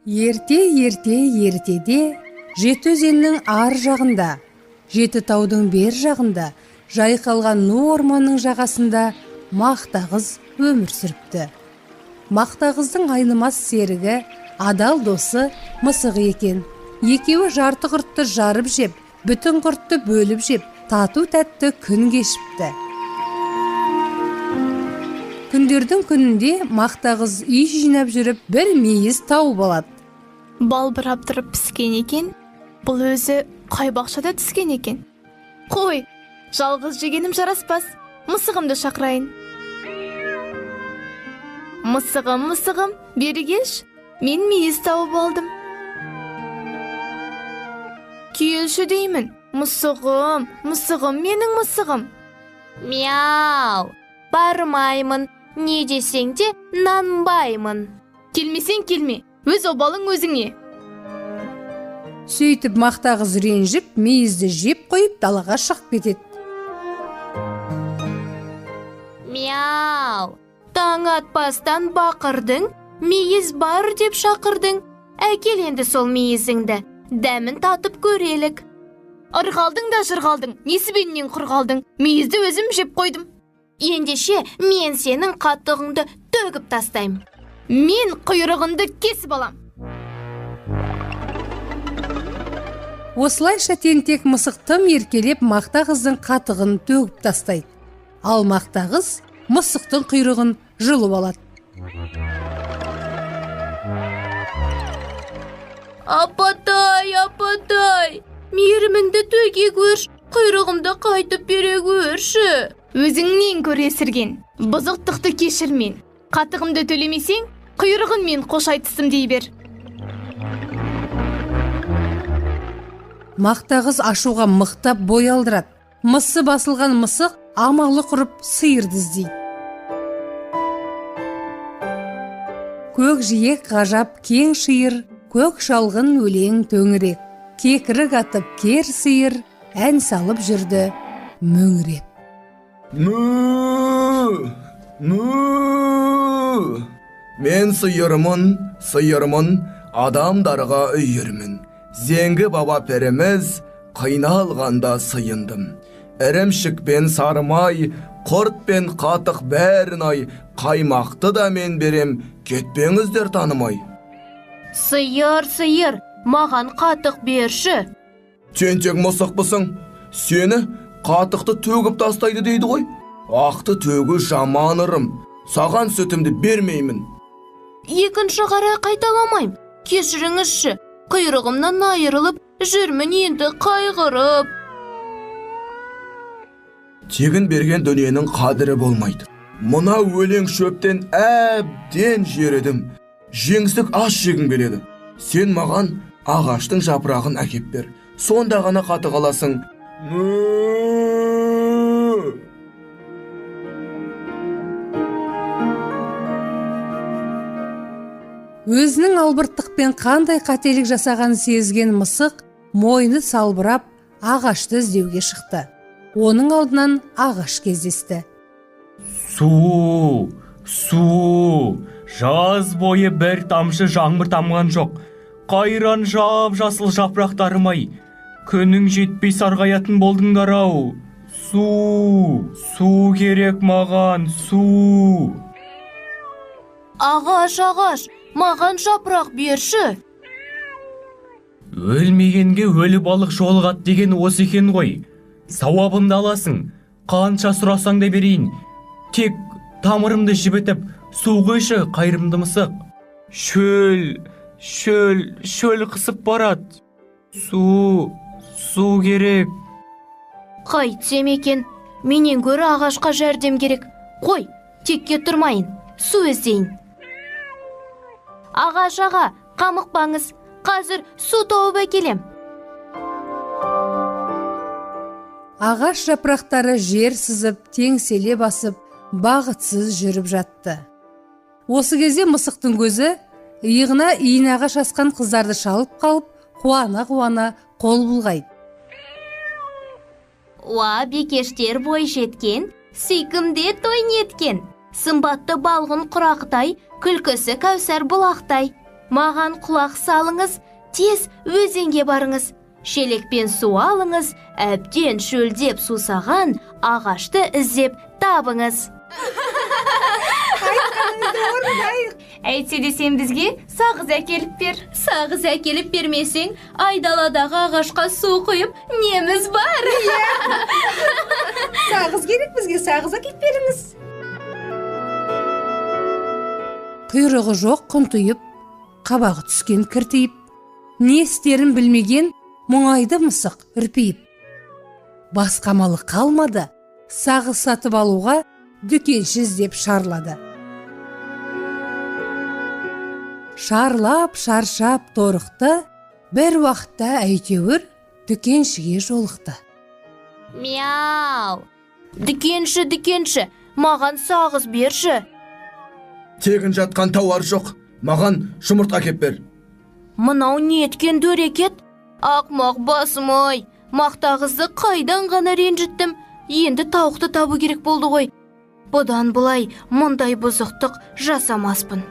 Ертеде жеті өзеннің ар жағында, жеті таудың бер жағында, жайқалған ну орманның жағасында мақтағыз өмір сүріпті. Мақтағыздың айнымас серігі, адал досы мысық екен. Екеуі жарты құртты жарып жеп, бүтін құртты бөліп жеп, тату тәтті күн кешіпті. Күндердің күнінде мақтағыз үй жинап жүріп, бір мейіз тауып алады. Балбырап тұрып піскен екен, бұл өзі қай бақшада түскен екен. Қой, жалғыз жегенім жараспас, мысығымды шақырайын. Мысығым, бері кеш, мен мейіз тауып алдым. Келші деймін, мысығым, менің мысығым. Мяу, бармаймын, не десең де нанбаймын. Келмесең келме, өз обалың өзіңе. Сөйтіп мақтағыз ренжіп, мейізді жеп қойып далаға шығып кетеді. Мяу, таң атпастан бақырдың, мейіз бар деп шақырдың. Әкел енді сол мейізіңді, дәмін татып көрелік. Ырғалдың да жырғалдың, несібеннен құрғалдың, мейізді өзім жеп қойдым. Ендеше мен сенің қатығыңды төгіп тастайым. Мен құйрығыңды кесіп алам. Осылайша тентек мысық тым еркелеп мақтағыздың қатығын төгіп тастайды. Ал мақтағыз мысықтың құйрығын жұлып алады. Апатай, мейіріміңді төге көрш, құйрығымды қайтып бере көрші. Өзіңнен көресірген, бұзықтықты кешірмен. Қатығымды төлемесең, құйрығын мен қош айтысым дей бер. Мақтағыз ашуға мықтап бой алдырады. Мысы басылған мысық амалы құрып сиырды іздейді. Көк жиек ғажап кең шиыр, көк шалғын өлең төңірек. Кекірік атып кер сиыр, ән салып жүрді мөңіреп. Мен сиырмын, адамдарға үйірмін. Зеңгі баба пәріміз, қайналғанда сыйындым. Ірімшік пен сарымай, құрт пен қатық бәрін ай, қаймақты да мен берем, кетпеңіздер танымай. Сиыр, маған қатық берші. Тентек мысықпысың, сені қатықты төгіп тастайды дейді ғой. Ақты төгу жаман ырым, саған сүтімді бермеймін. Екінші қара қайталамайым, кешіріңізші, құйрығымнан айырылып, жүрмін енді қайғырып. Тегін берген дүниенің қадірі болмайды. Мұна өлең шөптен әбден жередім. Жеңсік аш жегім келеді. Сен маған ағаштың жапырағын әкеп бер. Сонда ғана қатық аласың. Өзінің албырттықпен қандай қателік жасаған сезген мысық мойны салбырап ағашты іздеуге шықты. Оның алдынан ағаш кездесті. Су, жаз бойы бір тамшы жаңбыр тамған жоқ. Қайран жасыл жапырақтарым-ай, күнің жетпей сарғаятын болдыңдар ау. Су керек маған, су. Ағаш, маған жапырақ берші. Өлмегенге өлі балық жолығат деген осы екен ғой. Сауабымды аласың, қанша сұрасаң да берейін. Тек тамырымды жібітіп, су қойшы, қайырымды мысық. Шөл қысып барад. Су керек. Қайтсем екен, менен гөрі ағашқа жәрдем керек. Қой, текке тұрмайын, су іздейін. Ағаш аға, қамықпаңыз, қазір су тауып әкелем. Ағаш жапырақтары жер сызып, теңселе басып, бағытсыз жүріп жатты. Осы кезде мысықтың көзі иығына иінағаш асқан қыздарды шалып қалып, қуана қол бұлғайды. Уа, бекештер бой жеткен, сүйкімде той неткен. Сымбатты балғын құрақтай, күлкісі кәусар бұлақтай. маған құлақ салыңыз, тез өзенге барыңыз. Шелекпен су алыңыз, әбден шөлдеп сусаған ағашты іздеп табыңыз. Әйтсе де сен бізге сағыз әкеліп бер. Сағыз әкеліп бермесең, айдаладағы ағашқа су құйып, неміз бар? Сағыз керек бізге, сағыз әкеліп беріңіз. Құйрығы жоқ құнтиып, қабағы түскен кіртиіп, не істерін білмеген мұңайды мысық үрпиіп. Басқа малы қалмады, сағыз сатып алуға дүкенші іздеп шарлады. Шарлап, шаршап торықты, бір уақытта әйтеуір дүкеншіге жолықты. Мяу! Дүкенші, маған сағыз берші. Тегін жатқан тауар жоқ, маған жұмыртқа әкеп бер. Мынау не еткен дөрекет? Ақмақ басым ой, мақтағызды қайдан ғана ренжіттім. Енді тауықты табу керек болды ғой. Бұдан бұлай мұндай бұзықтық жасамаспын.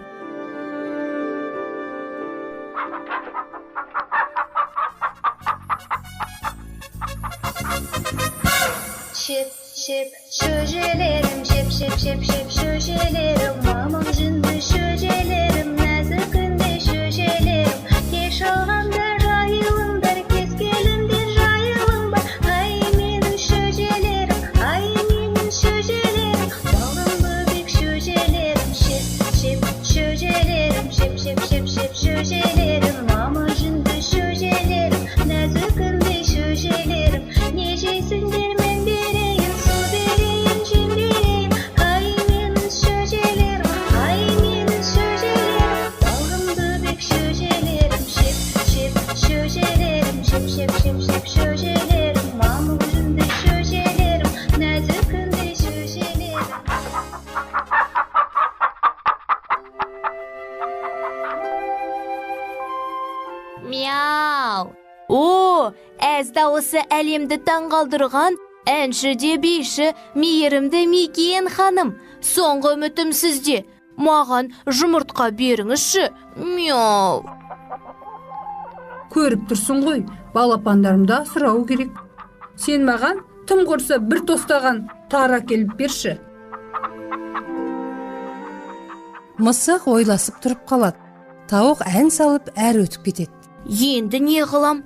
Şip şip şöcelerim, şip şip şip şip şöcelerim, mamam jındı şöcelerim, nazikinde şöcelerim, keş alganda jayılımдар, keskelimde jayılımbar, ay menin şöcelerim, ay menin şöcelerim, bağımlı bek şöcelerim, şip şip şöcelerim, şip şip şip şip şöcelerim, mamam jındı şöcelerim, nazikinde şöcelerim, neceysindir men bereyim, su bereyim, cem bereyim, ay menin şöcelerim, ay menin şöcelerim, bağımlı bek şöcelerim, şip şip şöcelerim, şip şip şip şip şöcelerim, mamam jındı şöcelerim, nazikinde şöcelerim. Мяу! О, әз дауысы әлемді таңғалдырған әнші де бейші мейірімді Мекен ханым. Соңғы үмітім сізде. Маған жұмыртқа беріңізші. Мяу! Көріп тұрсың ғой, балапандарымда сұрау керек. Сен маған тым құрса бір тостаған тар әкеліп берші. Мысық ойласып тұрып қалады. Тауық ән салып әр өтіп кетеді. Енді не қылам?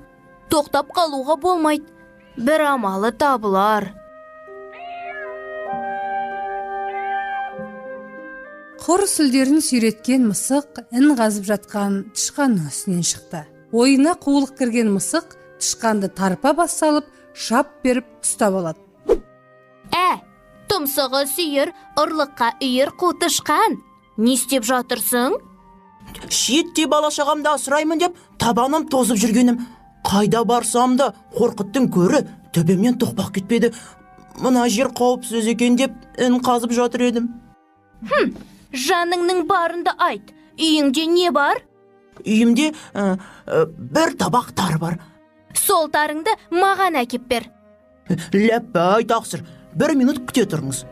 Тоқтап қалуға болмайды. Бір амалы табылар. Құр сүлдерін сүйреткен мысық ін қазып жатқан тышқанның үстінен шықты. Ойына қуылық кірген мысық тышқанды тарпа бас салып, шап беріп ұстап алады. Тұмсығы сүйір, ұрлыққа үйір қу тышқан. Не істеп жатырсың? Шетте бала-шағамды асыраймын деп табаным тозып жүргенім. Қайда барсам да қорқыттың көрі төбемнен тоқпақ кетпеді. Мына жер қауіпсіз екен деп ін қазып жатыр едім. Жаныңның барынды айт. Үйіңде не бар? Үйімде бір табақ тар бар. Сол тарыңды маған әкеп бер. Ләппәй тақсыр, 1 минут күте тұрыңыз.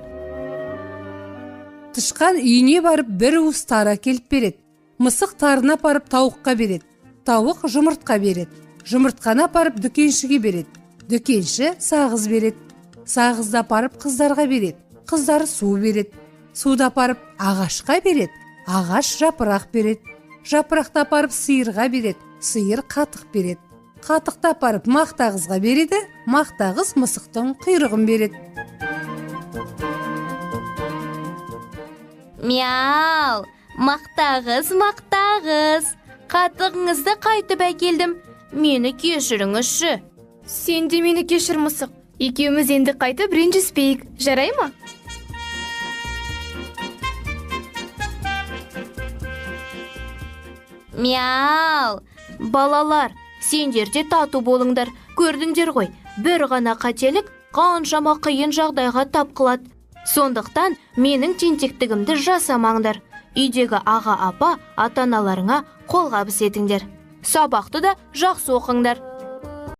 Тышқан үйіне барып бір уыс тар әкеліп береді. Мысық тарына апарып тауыққа береді. Тауық жұмыртқа береді. Жұмыртқаны апарып дүкеншіге береді. Дүкенші сағыз береді. Сағызды апарып қыздарға береді. Қыздар су береді. Суды апарып ағашқа береді. Ағаш жапырақ береді. Жапырақты апарып сиырға береді. Сиыр қатық береді. Қатықты апарып мақтағызға береді. Мақтағыз мысықтың құйрығын береді. Мяу! Мақтағыз, қатығыңызды қайтып әкелдім. Мені кешіріңізші. Сен де мені кешір мысық. Екеуміз енді қайтып ренжіспейік. Жарай ма? Мяу! Балалар, сендер де тату болыңдар. Көрдіңдер ғой, бір ғана қателік қаншама қиын жағдайға тап қылады. Сондықтан менің тентектігімді жасамаңдар. Үйдегі аға апа ата-аналарыңа қолғабыс етіңдер. Сабақты да жақсы оқыңдар.